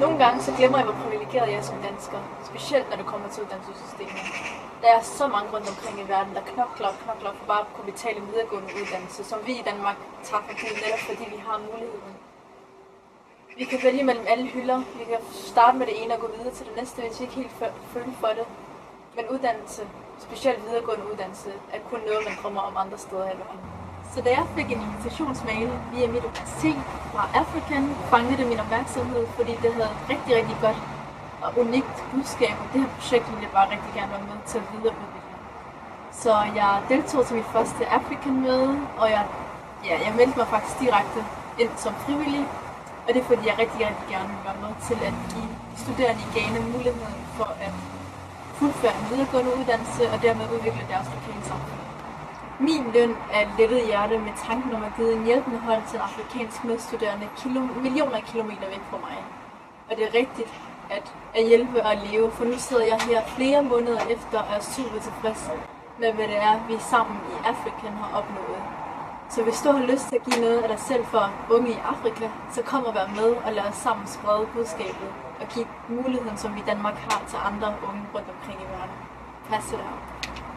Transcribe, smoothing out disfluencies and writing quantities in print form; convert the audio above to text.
Nogle gange så glemmer jeg, hvor privilegeret jeg er som dansker. Specielt når det kommer til uddannelsessystemet. Der er så mange rundt omkring i verden, der knokler for bare at kunne betale en videregående uddannelse, som vi i Danmark tager for givet, netop fordi vi har muligheden. Vi kan vælge mellem alle hylder. Vi kan starte med det ene og gå videre til det næste, hvis vi ikke helt føler for det. Men uddannelse, specielt videregående uddannelse, er kun noget, man drømmer om andre steder i verden. Så da jeg fik en invitationsmail via mit universitet fra African, fangede det min opmærksomhed, fordi det havde rigtig godt og unikt budskab, og det her projekt ville jeg bare rigtig gerne være med til at videreudvikle. Så jeg deltog til mit første African-møde, og jeg meldte mig faktisk direkte ind som frivillig, og det er fordi jeg rigtig gerne vil være med til at give de studerende i Ghana muligheden for at fuldføre en videregående uddannelse og dermed udvikle deres lokale samfund. Min løn er et lettet hjerte med tanken om at give en hjælpende hånd til en afrikansk medstuderende millioner af kilometer væk fra mig. Og det er rigtigt at hjælpe og leve, for nu sidder jeg her flere måneder efter og er super tilfreds med, hvad det er, vi sammen i African har opnået. Så hvis du har lyst til at give noget af dig selv for unge i Afrika, så kom og vær med og lad os sammen sprede budskabet og give muligheden, som vi i Danmark har til andre unge rundt omkring i verden. Pas til dig.